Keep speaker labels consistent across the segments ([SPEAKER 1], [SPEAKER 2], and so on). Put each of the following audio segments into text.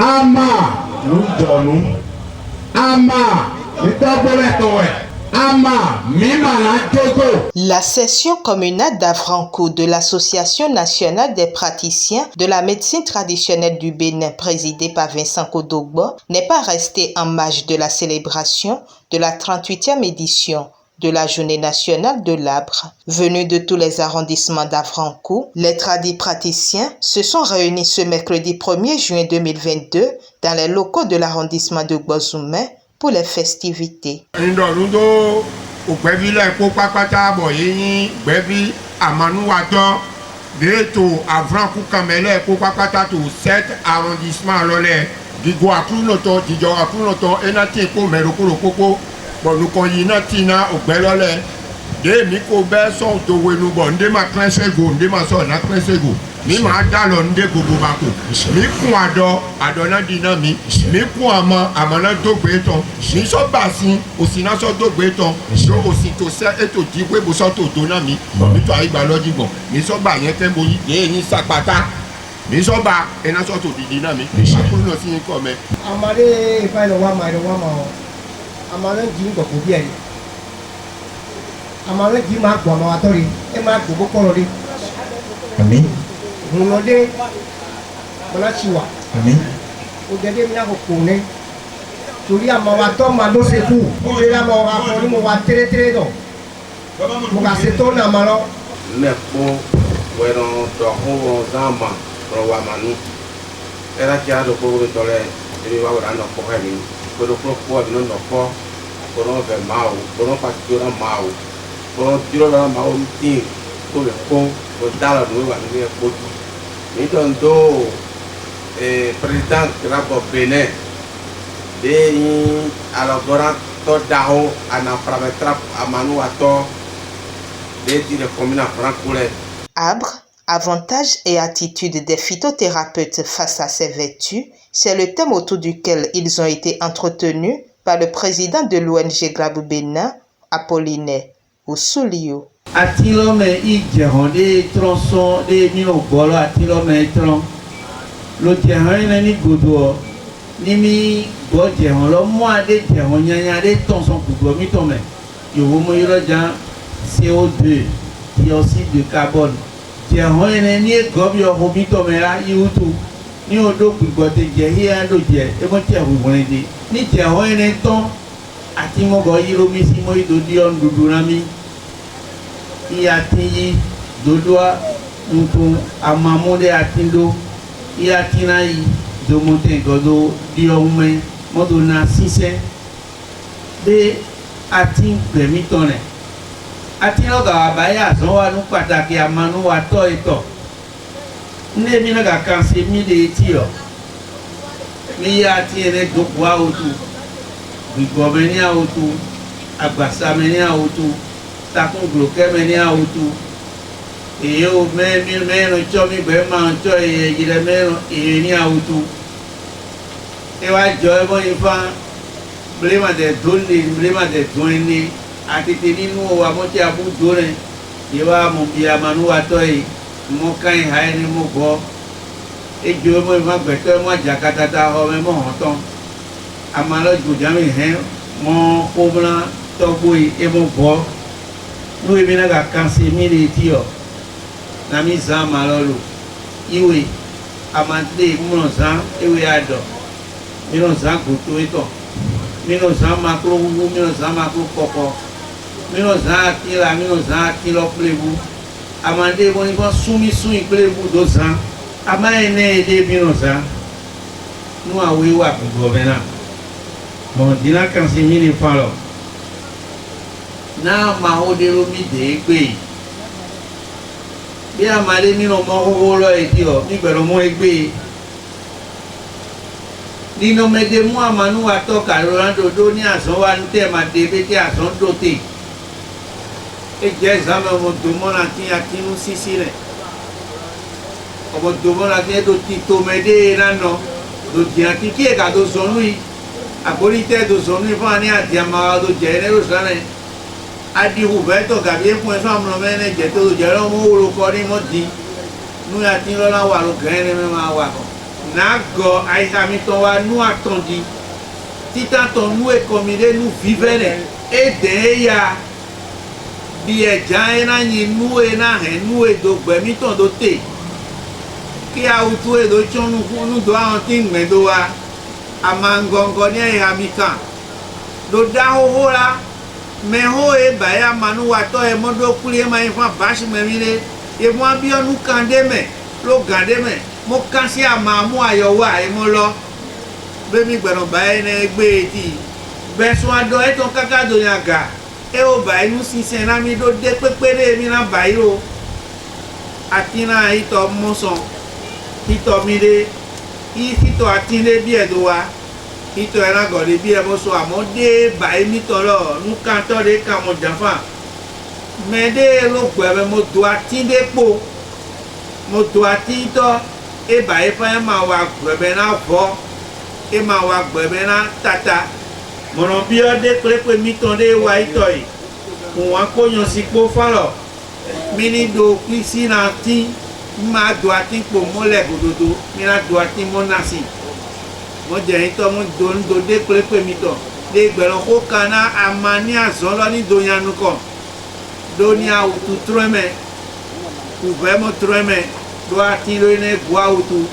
[SPEAKER 1] Ama, nous donnons. Ama, nous donnons.
[SPEAKER 2] La session communale d'Avrancourt de l'Association nationale des praticiens de la médecine traditionnelle du Bénin, présidée par Vincent Kodogbo, n'est pas restée en marge de la célébration de la 38e édition de la Journée nationale de l'arbre. Venus de tous les arrondissements d'Avrancourt, les tradipraticiens se sont réunis ce mercredi 1er juin 2022 dans les locaux de l'arrondissement de Gbozoumé pour les festivités.
[SPEAKER 1] Mi ma dalo nde gogo bako mi kun adona dina mi kun amana dogbe ton mi so basin osina so dogbe ton so osin to se eto di we bo so to dona mi to aigba loji gbon mi so gba yen te mo yi yin sapata mi so ba ena so to didi na mi akuru no si ko me
[SPEAKER 3] amare ifa lo wa ma amare ji ngo ko bi eri amare ji ma gbo ma wa tori e ma gbo ko ri
[SPEAKER 1] amin
[SPEAKER 3] Munode Manachiwa.
[SPEAKER 1] Amen.
[SPEAKER 3] Ugede mina kokune. Turi amawato mado seku. Ugede amawa ni mo wa tere do. Mo ga seto na malo.
[SPEAKER 4] Nepo wero to ho zama ro wa manu. Era kia do ko we tole ri wa ora no ko ha ni. Ko do ko no ko. Ko no ve mau, ko no pa ki ora mau. Ko tiro la mau tin. Ko le ko dala no wa ni ko. Então, presidente Grabo Benin, de agora toda a na parametra a manu ato de dire commune francoule.
[SPEAKER 2] Arbre, avantages et attitudes des phytothérapeutes face à ces vertus, c'est le thème autour duquel ils ont été entretenus par le président de l'ONG Grabo Benin, Apollinaire Ousoulio.
[SPEAKER 5] Atilome ijeron de tronçon de mino bolo atilome tron lo jeron ni godo ni mi go jeron lo mo ade jeron nyanya de tonson kugo mi tome yo mo yoro jan CO2 dioxyde de carbone jeron ni go bi o mi tome ra yutu ni odo kugo te je hia do je e mo ti awu won de ni jeron ni ton ati mo go yiro mi si mo ido di on dudu na mi iya tinyi dodoa ntu amamude atindo iya tinai do monte godo di ome modo na sise de atin permitone atino ga baya so wa nu pataki amanu wa to ito ne mi na ga kanse mi de tio mi ya ti ene do wa otu bigomeni a otu agbasameni a otu takun gloke meni autu eyo me chomi be ma cho yire me ni autu e wa jo e mo ifa blema de doni ati tininu wa mo ti abu dore e wa mo bi amanu wa to yi mo kan ha ni mo go e jo mo ifa gbe to mo jakata ta ho me mo hoton amalo jujami he mo obla to boy e mo go nous venons à cancer militaire na mizama lolo iwe amante monza iwe ado minonza goto eto minonza makro wu minonza makro koko minonza kilo plebu amande boni bon sumi plebu dozan amaene de minonza nous awe wa gouvernement bon dina cancer militaire na ma o de ro mi de gbe bí amade nínú mo hoho lo e ti o mi gbero mo egbe nínú mede mu amanu wa to ka rolando do ni asan wa nte ma de be ti asan do te e je zame mo do mo na ti akinu sisi re o do mo na ti do ti to mede na no do ti ati ki e ka do sonu yi akori te do sonu fa ni ati ama do je ne ro sane adi Roberto Gabriel fún ẹ̀sọ́ àmúlò mẹ́rin jẹ́ tó jẹ́ lọ́mọ orúkọ ní mọ́ di ní àti lọ́la wà ló gẹ́rẹ́ ní máa wà kọ́ na go aihami to wa nu atondi tita to nu e komide nu vivere e de ya bi e jaina ni nu e na he nu e do gbe mi to do te ki a utu e do chonu nu do an tin me do wa amangongo ni aihami kan do da ho la me ho e ba ya manu wa to e modo kuli e ma ifa bashi me mire e mo abi onu kan de me lo gande me mo kan si amamu ayo wa e mo lo be mi gbero ba e ne gbe ti be so ado e to kaka do yaga e o ba inu sinsen na mi do de pepere mi na ba iro atina ito mo so ito mi de ito atine bi e do wa ito era go de bi e mo so amode ba e mi to lo nu kan to de ka mo janfa me de lo gbe mo do atinde po mo do atito e ba e fa ma wa gbe na vo e ma wa gbe na tata mo ron bi o de pepe mi ton de wa ito yi won ko yan sipo falo mi ni do pisi na tin ma do atin po mo le gododo mi na do atin mo nasi mo je ito mo do de pepe mi ton de gbero ko kana amani azon lo ni do yanu ko do ni a utu treme ku vemo treme do ati lo ne gwa utu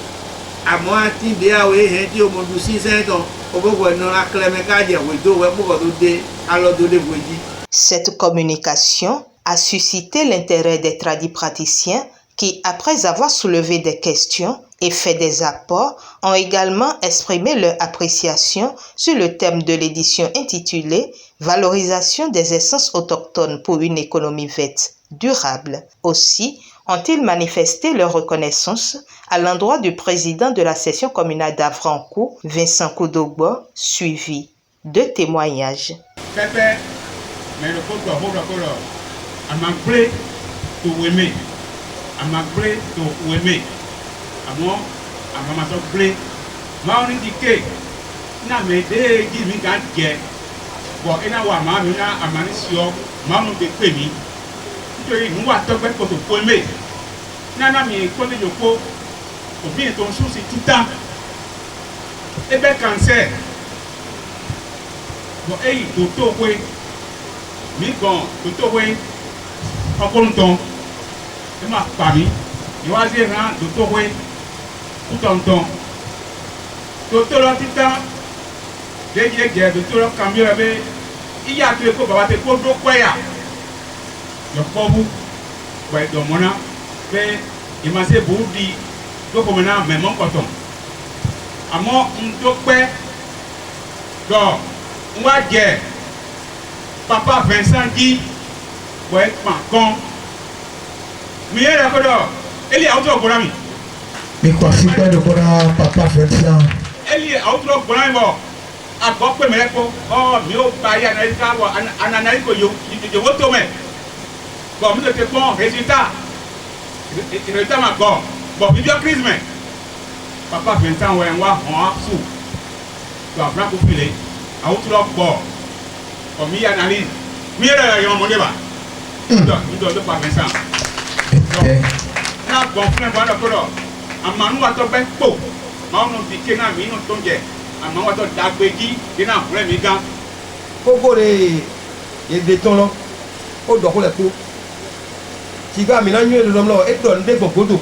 [SPEAKER 5] amo ati de awe he ti o mo du 6 ton o bogo no la kleme ka je we do we bogo do de alo do de voji.
[SPEAKER 2] Cette communication a suscité l'intérêt des tradipraticiens qui, après avoir soulevé des questions et fait des apports, ont également exprimé leur appréciation sur le thème de l'édition intitulée « Valorisation des essences autochtones pour une économie verte durable ». Aussi, ont-ils manifesté leur reconnaissance à l'endroit du président de la session communale d'Avrancourt, Vincent Kodogbo, suivi de témoignages.
[SPEAKER 6] nítorí ìmú wà tọ́gbẹ́ kòtò fún ẹ̀mẹ́ nánà mi kọ́ lè yòókó òbí ètò oṣù sí títà ẹgbẹ́ kànṣẹ́ bọ̀ èyí tó tó wé mí gan tó tó wé ọkùnrin tán ẹ máa pa mí ìwádìí ẹ̀ràn tó tó wé kútọ̀ntàn tó tó lọ títà gẹ́gẹ́ tó tó lọ kàmí rẹ̀ bẹ́ ìyá tó yẹ kó bàbá tẹ kó dó pẹ́yà. Yɔkpɔbu wɔ dɔmɔna be imase bu di dokomena mɛmɔ kɔtɔ amɔ ŋdokpɛ dɔ ŋwa dze papa Vincent di wɔ ekpa kɔn mi yɛ lɛ ko dɔ eli awo tɔ gbɔna mi.
[SPEAKER 7] mi kɔ si pɛ de ko na papa Vincent.
[SPEAKER 6] eli awo tɔ gbɔna mi bɔ agbɔ kpɛmɛ lɛ ko ɔ mi o ba yi anayi ka bɔ ananayi ko yowo to mɛ. Bon, nous étions bons, résultat m'a bon. Bon, il y a crise, mais papa Vincent, ouais, on va sous. Tu vas prendre pour filer. À où tu l'as bon. Comme il y a analyse. Mais il y a mon débat. Nous devons pas Vincent. Donc, là, bon, frère, voilà, d'accord. À Manou, à ton bec, po. Manou, dit que n'a mis notre tongue. À Manou, à ton dagbegi, il n'a pas mis gants.
[SPEAKER 3] Koko de béton là. Au dehors les coups. Si gars mina nyue le nom et donne des bogodo.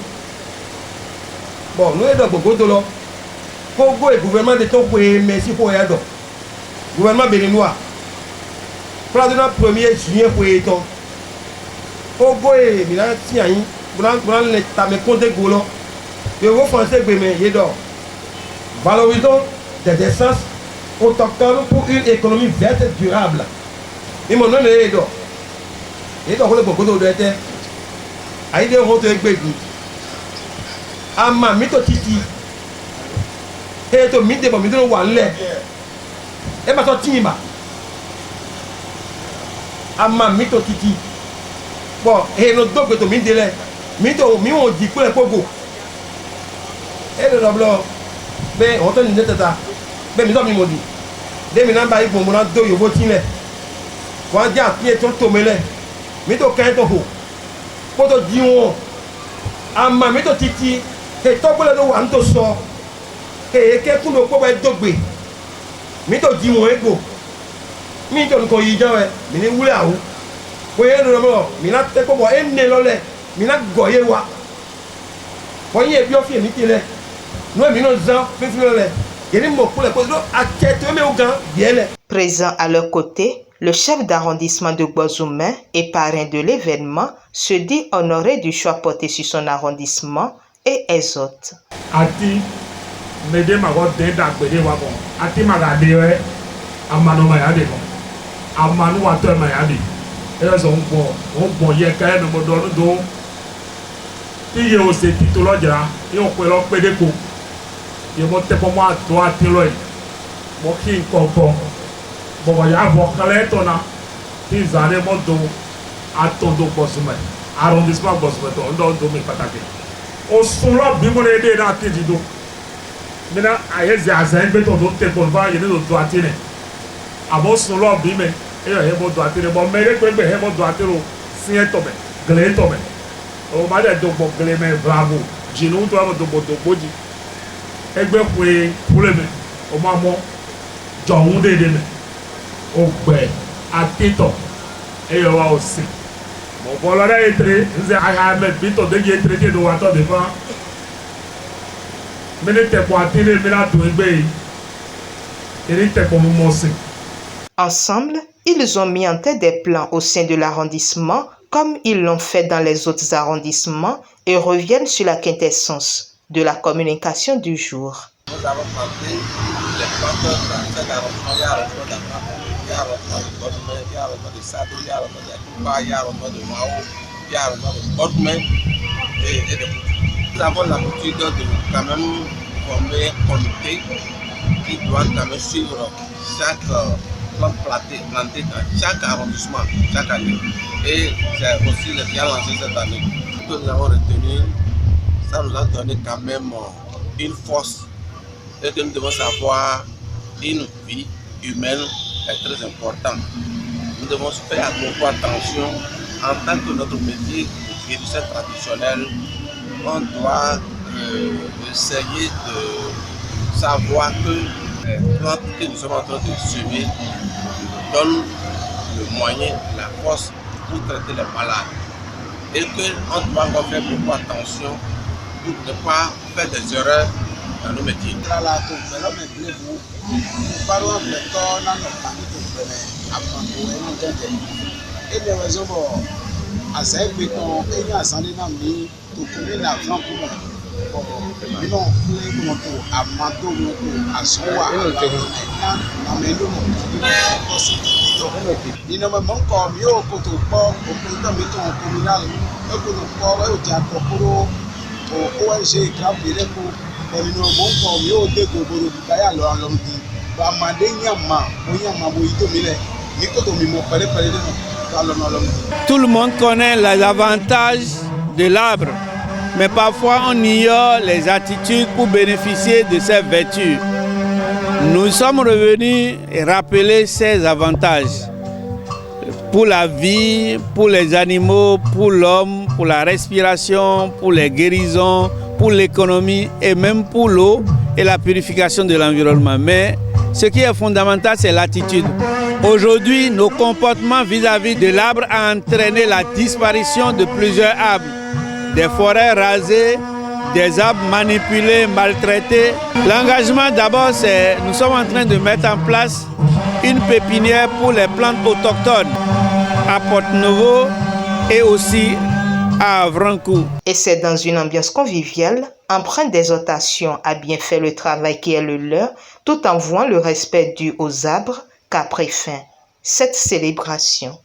[SPEAKER 3] Bon, nous est bogodo là. Congo et gouvernement de ton pays merci pour yado. Gouvernement béninois. Président 1er juillet pour eton. Congo et mina tiayi, bran les tamé compte golo. Le gros français bémé yedo. Valorisons des essences autochtones pour une économie verte durable. Et mon nom est yedo. Yedo ko le bogodo de terre. Aïe rote egbedu ama mito titi e to mi de bo mi do wa nle e ma to timba ama mito titi bo e no dogbe to mi de le mi to mi won di pe pogo e le roblo be o to ni de tata be mi do mi modi de mi namba ipo mo na do yo bo tinle wa ja ti e to mele mi to kan to ho poto diwon ama mi to titi e to gbole do wa nto so Eke kuno ko ba dogbe. Mi to di won ego. Mi to ko yi jawe, mi ni wule awu. Ko ye no mo, mi na te ko bo enne lole, mi na goye wa. Ko ye bi o fi mi ti le. No mi no zan fi fi lole. Ye ni mo kule ko do akete me o gan biele.
[SPEAKER 2] Présent à leur côté, le chef d'arrondissement de Gbozoumen et parrain de l'événement se dit honoré du choix porté sur son arrondissement et exhorte.
[SPEAKER 8] Ati mede mago de da gbede wa bon ati maga de we amanu ma ya de bon amanu wa to ma ya de e so npo ye ka e mo do do ti ye o se ti to loja yo pe lo pe de ko ye mo te po mo ato ati lo yi mo ki nko bo bo ya bo kale to na ti zare mo do ato do Gbozoumen arrondissement Gbozoumen to ndo do mi pataki o sun lo bi mo le de na ti di do mina aye zi azan gbe to do te ko ba ye do do atine abo sun lo bi me e yo he mo do atine bo mere pe gbe he mo do atiro sin e to me gle to me o ma de do bo gle me bravo jinu to mo do boji egbe pe pule me o ma mo johun de me o gbe atito e yo wa o si mo bo lo re etre nze aha me bi to de ye etre ke do wa to de fa
[SPEAKER 2] Ensemble, ils ont mis en tête des plans au sein de l'arrondissement comme ils l'ont fait dans les autres arrondissements et reviennent sur la quintessence de la communication du jour.
[SPEAKER 9] Nous avons planté les planteurs dans cet arrondissement. Il y a l'arrondissement d'Afrique, il y a l'arrondissement de Gbozoumen, il y a l'arrondissement de Sadou, il y a l'arrondissement de Yakuba, il y a l'arrondissement de Mao, il y a l'arrondissement de Gbozoumen et de Koutou. Nous avons l'habitude de quand même former un comité qui doit quand même suivre chaque plante planté dans chaque arrondissement chaque année. Et c'est aussi le bien lancé cette année. Ce que nous avons retenu, ça nous a donné quand même une force et que nous devons savoir une vie humaine est très importante. Nous devons faire beaucoup attention en tant que notre métier de guérisseur traditionnel. On doit essayer de savoir que les plantes que nous sommes en train de semer donnent le moyen, la force pour traiter les malades. Et qu'on doit encore faire beaucoup attention pour ne pas faire des erreurs dans nos métiers.
[SPEAKER 5] Tout le monde connaît les avantages de l'arbre, mais parfois on ignore les attitudes pour bénéficier de ses vertus. Nous sommes revenus rappeler ces avantages pour la vie, pour les animaux, pour l'homme, pour la respiration, pour les guérisons, pour l'économie et même pour l'eau et la purification de l'environnement. Mais ce qui est fondamental, c'est l'attitude. Aujourd'hui, nos comportements vis-à-vis de l'arbre ont entraîné la disparition de plusieurs arbres, des forêts rasées, des arbres manipulés, maltraités. L'engagement d'abord, c'est nous sommes en train de mettre en place une pépinière pour les plantes autochtones à Porte-Nouveau et aussi à Avrancourt.
[SPEAKER 2] Et c'est dans une ambiance conviviale, empreinte d'exhortation à bien faire le travail qui est le leur, tout en vouant le respect dû aux arbres, qu'a pris fin cette célébration.